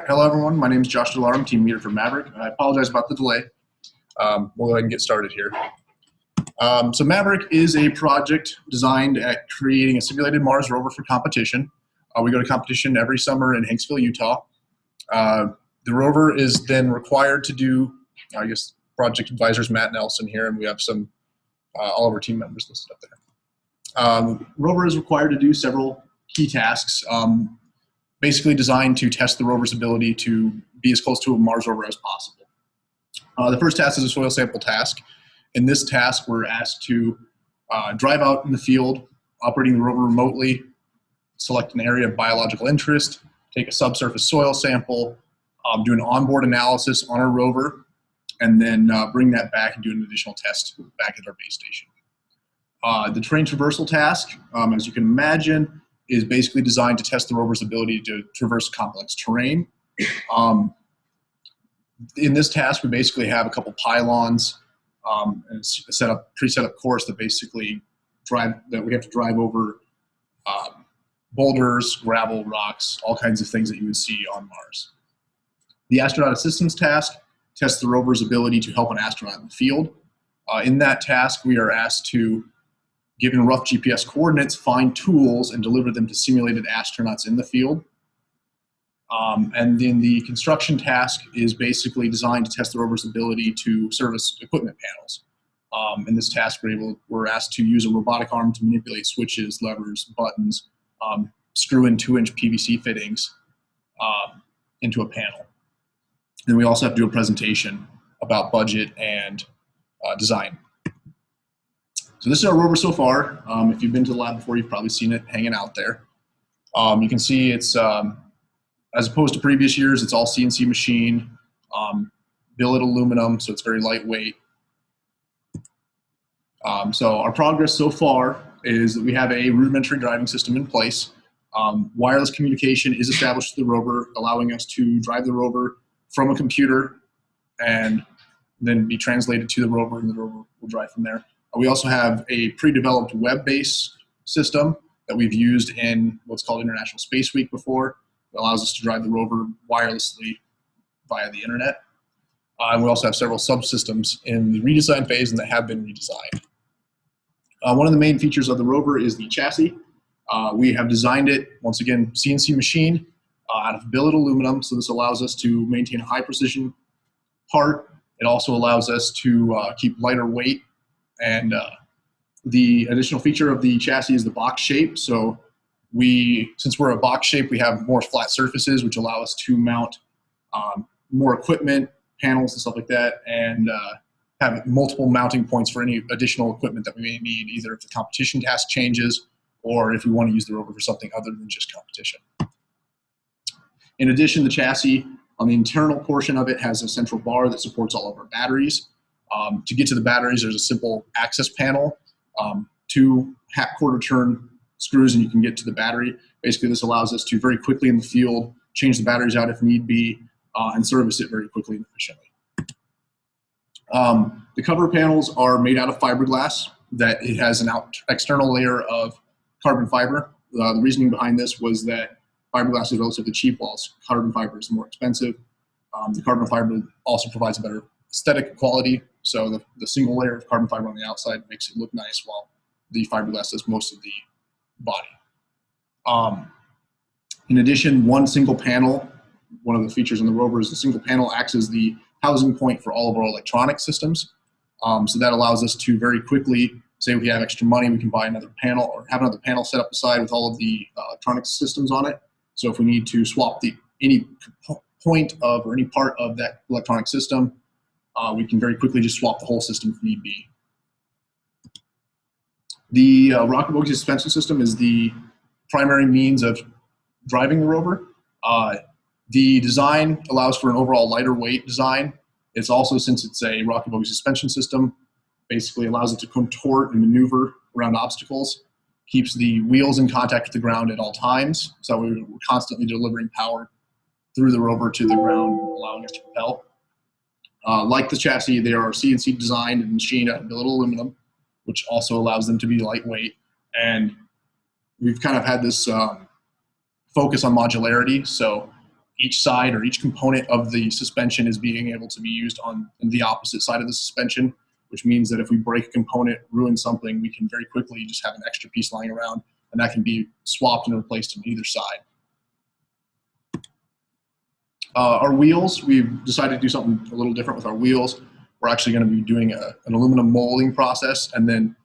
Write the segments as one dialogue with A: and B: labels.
A: Hello, everyone. My name is Josh DeLarm, team leader for MAVRIC. I apologize about the delay. We'll go ahead and get started here. So MAVRIC is a project designed at creating a simulated Mars rover for competition. We go to competition every summer in Hanksville, Utah. The rover is then required to do, project advisors Matt Nelson here, and we have some all of our team members listed up there. Rover is required to do several key tasks, basically designed to test the rover's ability to be as close to a Mars rover as possible. The first task is a soil sample task. In this task, we're asked to drive out in the field, operating the rover remotely, select an area of biological interest, take a subsurface soil sample, do an onboard analysis on our rover, and then bring that back and do an additional test back at our base station. The terrain traversal task, as you can imagine, is basically designed to test the rover's ability to traverse complex terrain. In this task, we basically have a couple pylons and a pre-set up course that basically we have to drive over boulders, gravel, rocks, all kinds of things that you would see on Mars. The astronaut assistance task tests the rover's ability to help an astronaut in the field. In that task, we are asked to, given rough GPS coordinates, find tools and deliver them to simulated astronauts in the field. And then the construction task is basically designed to test the rover's ability to service equipment panels. In this task, we're asked to use a robotic arm to manipulate switches, levers, buttons, screw in 2-inch PVC fittings into a panel. Then we also have to do a presentation about budget and design. So this is our rover so far. If you've been to the lab before, you've probably seen it hanging out there. You can see it's, as opposed to previous years, it's all CNC machined, billet aluminum, so it's very lightweight. So our progress so far is that we have a rudimentary driving system in place. Wireless communication is established with the rover, allowing us to drive the rover from a computer and then be translated to the rover, and the rover will drive from there. We also have a pre-developed web-based system that we've used in what's called International Space Week before. It allows us to drive the rover wirelessly via the internet. And we also have several subsystems in the redesign phase and that have been redesigned. One of the main features of the rover is the chassis. We have designed it, once again, CNC machined out of billet aluminum, so this allows us to maintain a high precision part. It also allows us to keep lighter weight. And the additional feature of the chassis is the box shape. So since we're a box shape, we have more flat surfaces, which allow us to mount more equipment, panels and stuff like that, and have multiple mounting points for any additional equipment that we may need, either if the competition task changes or if we want to use the rover for something other than just competition. In addition, the chassis, on the internal portion of it, has a central bar that supports all of our batteries. To get to the batteries, there's a simple access panel, 2 half-quarter turn screws, and you can get to the battery. Basically, this allows us to very quickly in the field change the batteries out if need be and service it very quickly and efficiently. The cover panels are made out of fiberglass. That it has an external layer of carbon fiber. The reasoning behind this was that fiberglass is relatively cheap, while carbon fiber is more expensive. The carbon fiber also provides a better aesthetic quality, so the single layer of carbon fiber on the outside makes it look nice, while the fiberglass does most of the body. In addition, one single panel, one of the features on the rover is the single panel acts as the housing point for all of our electronic systems. So that allows us to very quickly, say if we have extra money, we can buy another panel or have another panel set up aside with all of the electronic systems on it. So if we need to swap any point of or any part of that electronic system, we can very quickly just swap the whole system if need be. The Rocker-Bogie Suspension system is the primary means of driving the rover. The design allows for an overall lighter weight design. It's also, since it's a Rocker-Bogie suspension system, basically allows it to contort and maneuver around obstacles, keeps the wheels in contact with the ground at all times, so we're constantly delivering power through the rover to the ground, allowing us to propel. Like the chassis, they are CNC designed and machined out of billet aluminum, which also allows them to be lightweight. And we've kind of had this focus on modularity. So each side or each component of the suspension is being able to be used on the opposite side of the suspension, which means that if we break a component, ruin something, we can very quickly just have an extra piece lying around, and that can be swapped and replaced on either side. Our wheels, we've decided to do something a little different with our wheels. We're actually going to be doing an aluminum molding process and then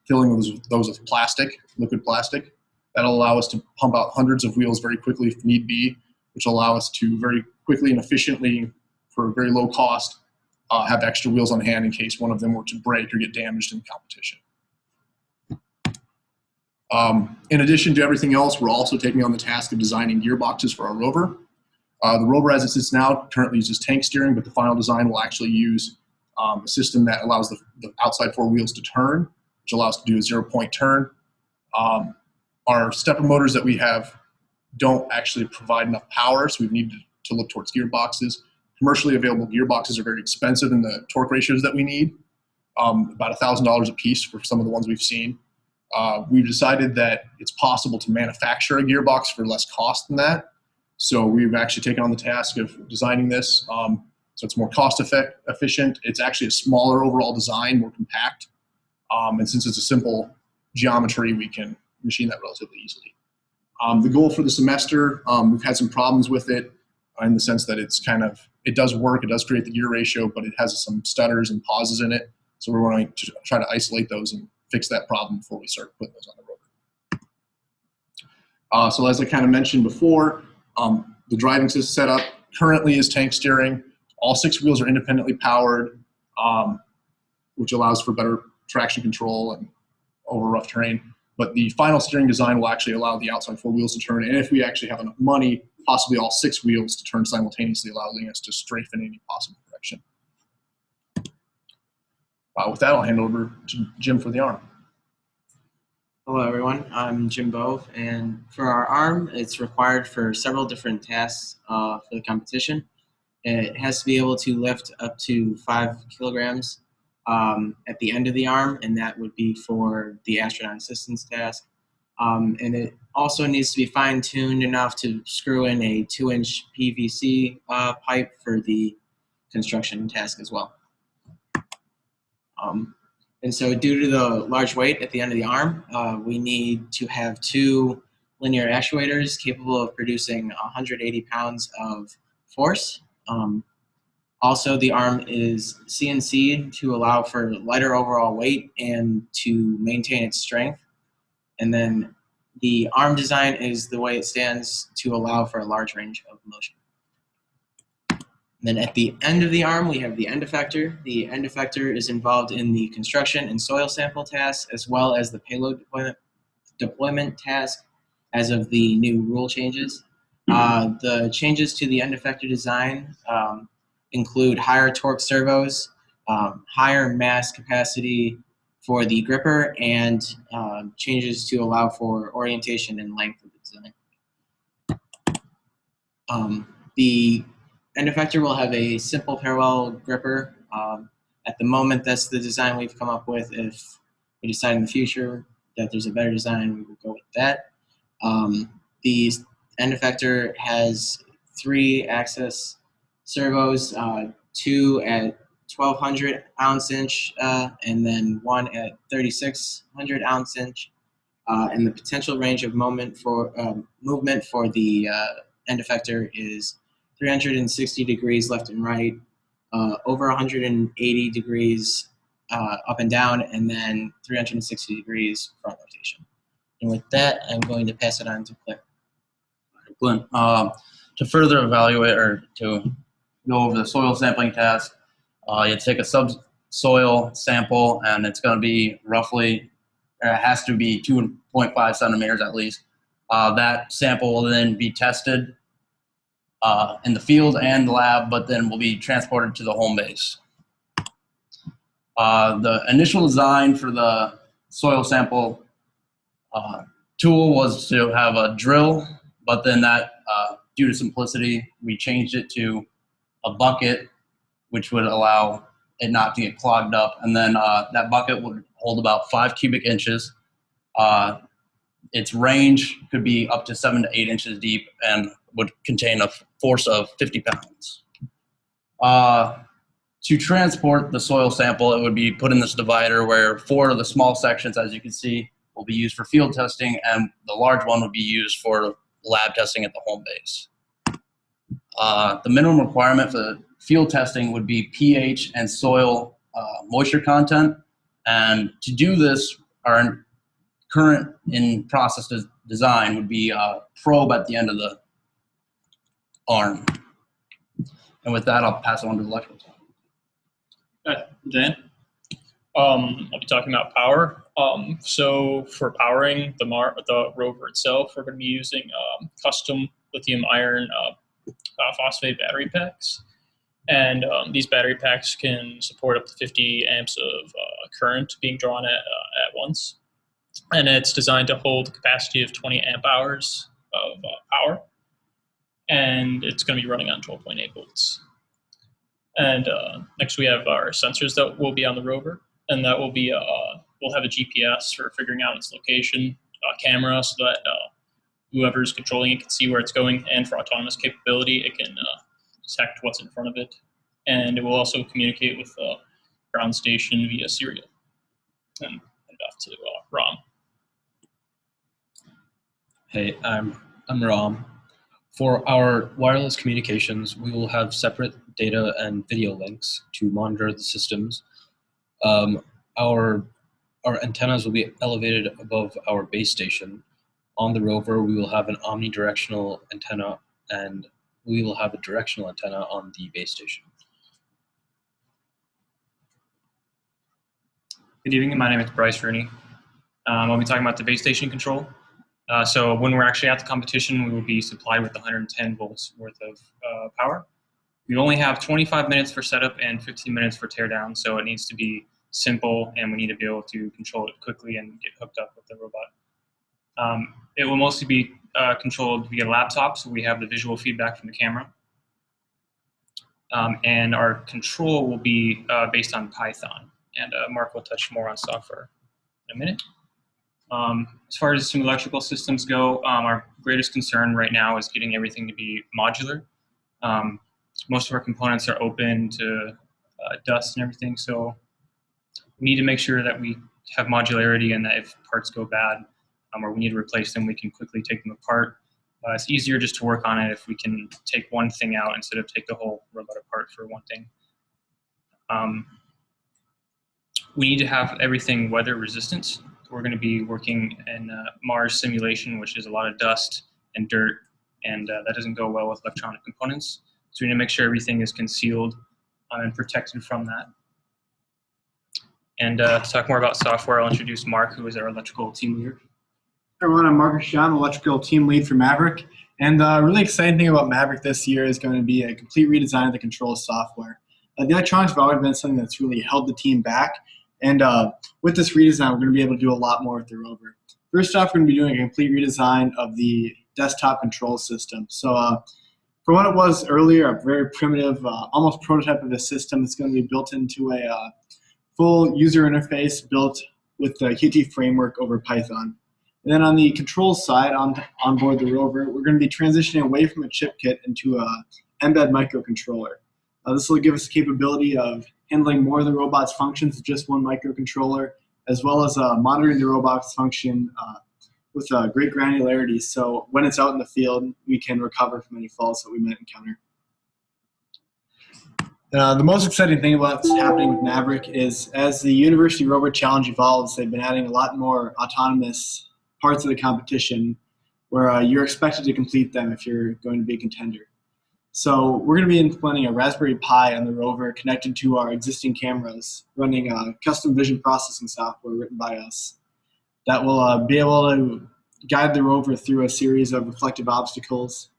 A: filling those with plastic, liquid plastic. That'll allow us to pump out hundreds of wheels very quickly if need be, which will allow us to very quickly and efficiently, for a very low cost, have extra wheels on hand in case one of them were to break or get damaged in competition. In addition to everything else, we're also taking on the task of designing gearboxes for our rover. The rover as it sits now currently uses tank steering, but the final design will actually use a system that allows the outside four wheels to turn, which allows us to do a 0-point turn. Our stepper motors that we have don't actually provide enough power, so we need to look towards gearboxes. Commercially available gearboxes are very expensive in the torque ratios that we need, about $1,000 a piece for some of the ones we've seen. We've decided that it's possible to manufacture a gearbox for less cost than that. So we've actually taken on the task of designing this so it's more cost efficient. It's actually a smaller overall design, more compact. And since it's a simple geometry, we can machine that relatively easily. The goal for the semester, we've had some problems with it in the sense that it does work, it does create the gear ratio, but it has some stutters and pauses in it. So we're going to try to isolate those and fix that problem before we start putting those on the rover. So as I kind of mentioned before, the driving system setup currently is tank steering. All 6 wheels are independently powered, which allows for better traction control and over rough terrain. But the final steering design will actually allow the outside 4 wheels to turn, and if we actually have enough money, possibly all 6 wheels to turn simultaneously, allowing us to strafe in any possible direction. With that, I'll hand over to Jim for the arm.
B: Hello everyone, I'm Jim Bove, and for our arm, it's required for several different tasks for the competition. It has to be able to lift up to 5 kilograms at the end of the arm, and that would be for the astronaut assistance task. And it also needs to be fine-tuned enough to screw in a 2-inch PVC pipe for the construction task as well. And so due to the large weight at the end of the arm, we need to have 2 linear actuators capable of producing 180 pounds of force. Also, the arm is CNC'd to allow for lighter overall weight and to maintain its strength. And then the arm design is the way it stands to allow for a large range of motion. Then at the end of the arm, we have the end effector. The end effector is involved in the construction and soil sample tasks, as well as the payload deployment task as of the new rule changes. The changes to the end effector design include higher torque servos, higher mass capacity for the gripper, and changes to allow for orientation and length of the design. The end effector will have a simple parallel gripper. At the moment, that's the design we've come up with. If we decide in the future that there's a better design, we will go with that. The end effector has 3 axis servos, 2 at 1,200 ounce-inch, and then 1 at 3,600 ounce-inch. And the potential range of movement for the end effector is 360 degrees left and right, over 180 degrees up and down, and then 360 degrees front rotation. And with that, I'm going to pass it on to Clint.
C: Clint, to further evaluate or to go over the soil sampling task, you take a subsoil sample, and it's going to be roughly, it has to be 2.5 centimeters at least. That sample will then be tested in the field and the lab, but then will be transported to the home base. The initial design for the soil sample tool was to have a drill, but then that, due to simplicity, we changed it to a bucket, which would allow it not to get clogged up. And then that bucket would hold about 5 cubic inches. Its range could be up to 7 to 8 inches deep, and would contain a force of 50 pounds. To transport the soil sample, it would be put in this divider where 4 of the small sections, as you can see, will be used for field testing, and the large one would be used for lab testing at the home base. The minimum requirement for the field testing would be pH and soil moisture content. And to do this, our current in process design would be a probe at the end of the arm. And with that, I'll pass it on to the electrical.
D: Dan? I'll be talking about power. So for powering the rover itself, we're going to be using custom lithium iron phosphate battery packs. And these battery packs can support up to 50 amps of current being drawn at once. And it's designed to hold a capacity of 20 amp hours of power. And it's going to be running on 12.8 volts. And next we have our sensors that will be on the rover. And that will be, we'll have a GPS for figuring out its location, a camera so that whoever's controlling it can see where it's going. And for autonomous capability, it can detect what's in front of it. And it will also communicate with the ground station via serial. And hand it off to Ram.
E: Hey, I'm Ram. For our wireless communications, we will have separate data and video links to monitor the systems. Our antennas will be elevated above our base station. On the rover, we will have an omnidirectional antenna, and we will have a directional antenna on the base station.
F: Good evening, my name is Bryce Rooney. I'll be talking about the base station control. So when we're actually at the competition, we will be supplied with 110 volts worth of power. We only have 25 minutes for setup and 15 minutes for teardown, so it needs to be simple, and we need to be able to control it quickly and get hooked up with the robot. It will mostly be controlled via laptop, so we have the visual feedback from the camera. And our control will be based on Python, and Mark will touch more on software in a minute. As far as some electrical systems go, our greatest concern right now is getting everything to be modular. Most of our components are open to dust and everything, so we need to make sure that we have modularity and that if parts go bad or we need to replace them, we can quickly take them apart. It's easier just to work on it if we can take one thing out instead of take the whole robot apart for one thing. We need to have everything weather resistant. We're going to be working in Mars simulation, which is a lot of dust and dirt, and that doesn't go well with electronic components. So we need to make sure everything is concealed and protected from that. And to talk more about software, I'll introduce Mark, who is our electrical team leader.
G: Hey everyone, I'm Mark Sean, electrical team lead for MAVRIC. And the really exciting thing about MAVRIC this year is going to be a complete redesign of the control software. The electronics have always been something that's really held the team back. And with this redesign, we're going to be able to do a lot more with the rover. First off, we're going to be doing a complete redesign of the desktop control system. So for what it was earlier, a very primitive, almost prototype of a system that's going to be built into a full user interface built with the Qt framework over Python. And then on the controls side, on board the rover, we're going to be transitioning away from a chip kit into a embed microcontroller. This will give us the capability of handling more of the robot's functions with just one microcontroller, as well as monitoring the robot's function with great granularity. So when it's out in the field, we can recover from any faults that we might encounter. The most exciting thing about what's happening with MAVRIC is as the University Rover Challenge evolves, they've been adding a lot more autonomous parts of the competition where you're expected to complete them if you're going to be a contender. So we're going to be implementing a Raspberry Pi on the rover connected to our existing cameras, running custom vision processing software written by us that will be able to guide the rover through a series of reflective obstacles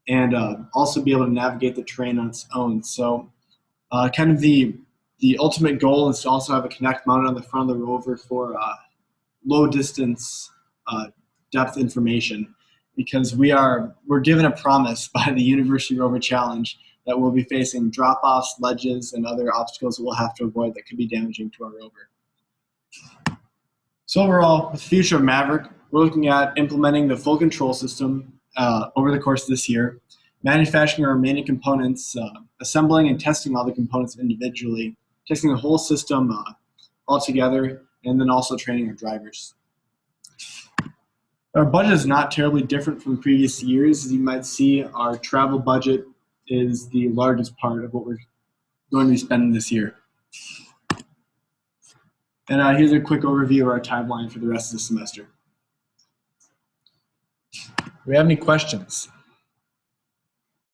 G: and also be able to navigate the terrain on its own. So kind of the ultimate goal is to also have a Kinect mounted on the front of the rover for low distance depth information, because we're given a promise by the University Rover Challenge that we'll be facing drop-offs, ledges, and other obstacles that we'll have to avoid that could be damaging to our rover. So overall, with the future of MAVRIC, we're looking at implementing the full control system over the course of this year, manufacturing our remaining components, assembling and testing all the components individually, testing the whole system all together, and then also training our drivers. Our budget is not terribly different from previous years. As you might see, our travel budget is the largest part of what we're going to be spending this year. And here's a quick overview of our timeline for the rest of the semester. Do we have any questions?